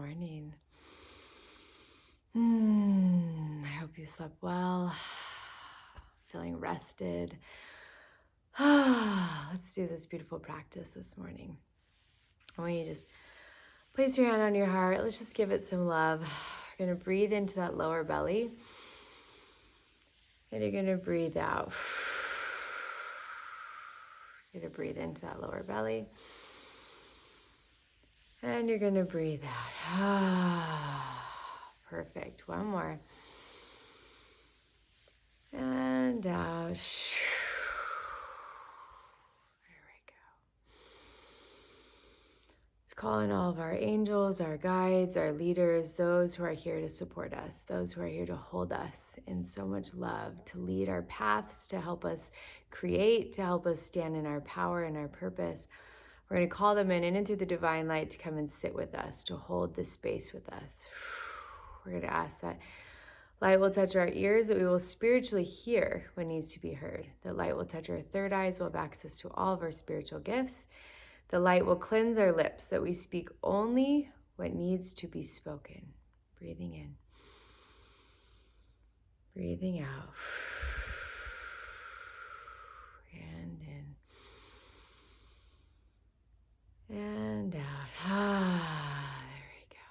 morning. I hope you slept well, feeling rested. Let's do this beautiful practice this morning. I want you to just place your hand on your heart. Let's just give it some love. You're going to breathe into that lower belly, and you're going to breathe out. You're going to breathe into that lower belly, and you're going to breathe out. Perfect. One more. And out. There we go. Let's call in all of our angels, our guides, our leaders, those who are here to support us, those who are here to hold us in so much love, to lead our paths, to help us create, to help us stand in our power and our purpose. We're going to call them in through the divine light to come and sit with us, to hold this space with us. We're going to ask that light will touch our ears, that we will spiritually hear what needs to be heard. The light will touch our third eyes, we'll have access to all of our spiritual gifts. The light will cleanse our lips, that we speak only what needs to be spoken. Breathing in. Breathing out. And in. And out. There we go.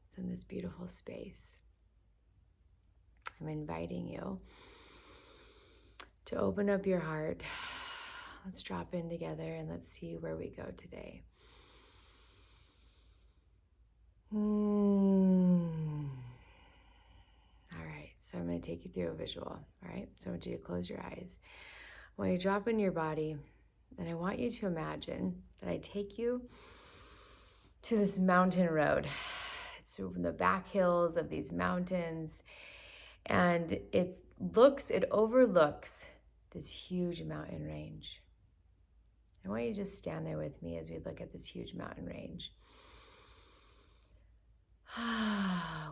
It's in this beautiful space. I'm inviting you to open up your heart. Let's drop in together and let's see where we go today. All right, so I'm going to take you through a visual. All right, so I want you to close your eyes. When you drop in your body, and I want you to imagine that I take you to this mountain road. It's the back hills of these mountains, and it overlooks this huge mountain range. I want you to just stand there with me as we look at this huge mountain range.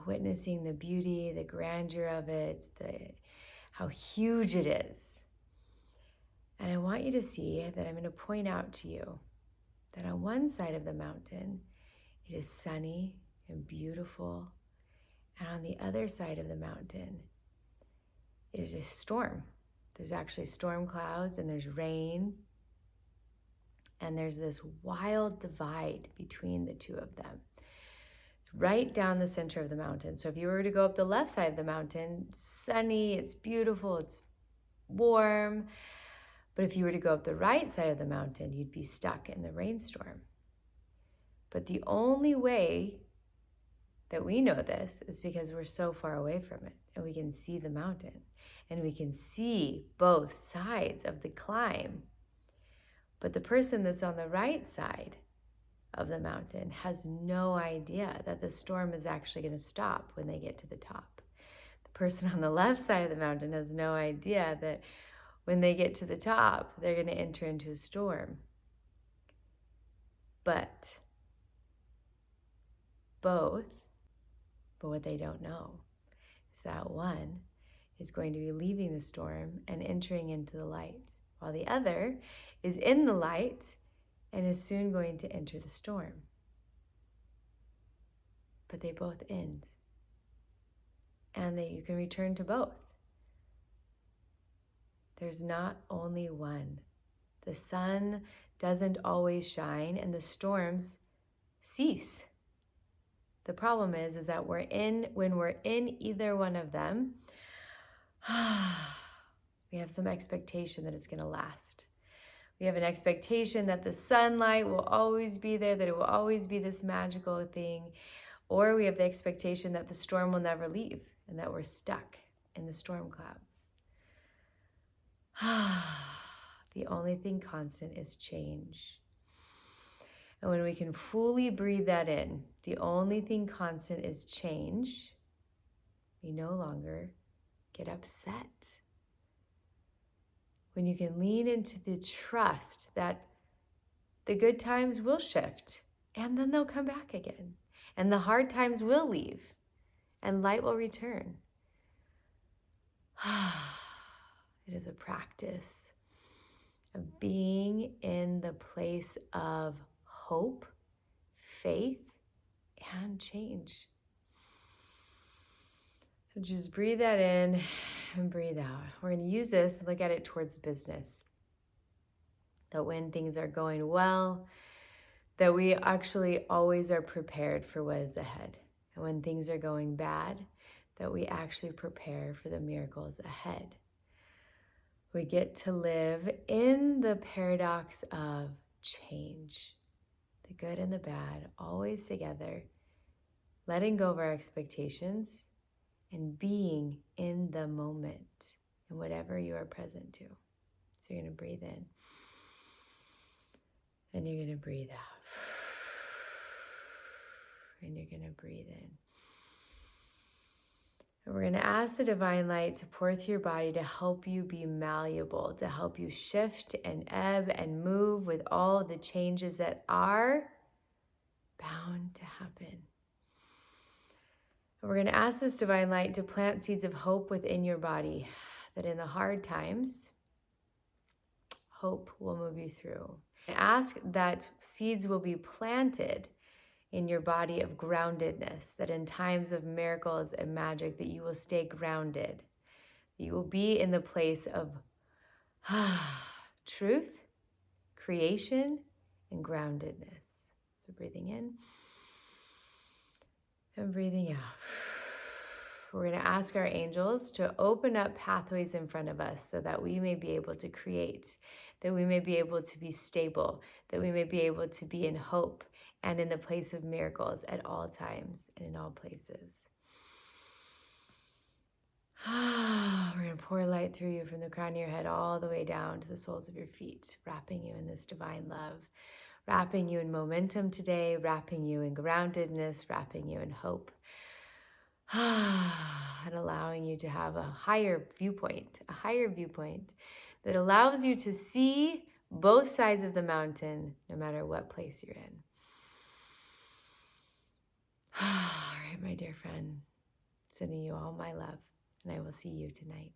Witnessing the beauty, the grandeur of it, how huge it is. And I want you to see that I'm going to point out to you that on one side of the mountain, it is sunny and beautiful. And on the other side of the mountain, it is a storm. There's actually storm clouds and there's rain. And there's this wild divide between the two of them. Right down the center of the mountain. So if you were to go up the left side of the mountain, sunny, it's beautiful, it's warm. But if you were to go up the right side of the mountain, you'd be stuck in the rainstorm. But the only way that we know this is because we're so far away from it and we can see the mountain and we can see both sides of the climb. But the person that's on the right side of the mountain has no idea that the storm is actually going to stop when they get to the top. The person on the left side of the mountain has no idea that when they get to the top, they're going to enter into a storm. But what they don't know is that one is going to be leaving the storm and entering into the light, while the other is in the light and is soon going to enter the storm. But they both end. And you can return to both. There's not only one. The sun doesn't always shine and the storms cease. The problem is that when we're in either one of them, we have some expectation that it's going to last. We have an expectation that the sunlight will always be there, that it will always be this magical thing. Or we have the expectation that the storm will never leave and that we're stuck in the storm clouds. The only thing constant is change. And when we can fully breathe that in, the only thing constant is change, we no longer get upset. When you can lean into the trust that the good times will shift and then they'll come back again. And the hard times will leave and light will return. It is a practice of being in the place of hope, faith, and change. So just breathe that in and breathe out. We're going to use this and look at it towards business. That when things are going well, that we actually always are prepared for what is ahead. And when things are going bad, that we actually prepare for the miracles ahead. We get to live in the paradox of change, the good and the bad, always together, letting go of our expectations and being in the moment in whatever you are present to. So you're going to breathe in and you're going to breathe out. And you're going to breathe in. And we're going to ask the divine light to pour through your body to help you be malleable, to help you shift and ebb and move with all the changes that are bound to happen. And we're going to ask this divine light to plant seeds of hope within your body, that in the hard times, hope will move you through. And ask that seeds will be planted in your body of groundedness, that in times of miracles and magic, that you will stay grounded, that you will be in the place of truth, creation, and groundedness. So breathing in and breathing out. We're going to ask our angels to open up pathways in front of us so that we may be able to create, that we may be able to be stable, that we may be able to be in hope and in the place of miracles at all times and in all places. We're going to pour light through you from the crown of your head all the way down to the soles of your feet, wrapping you in this divine love, wrapping you in momentum today, wrapping you in groundedness, wrapping you in hope. And allowing you to have a higher viewpoint that allows you to see both sides of the mountain, no matter what place you're in. All right, my dear friend, sending you all my love, and I will see you tonight.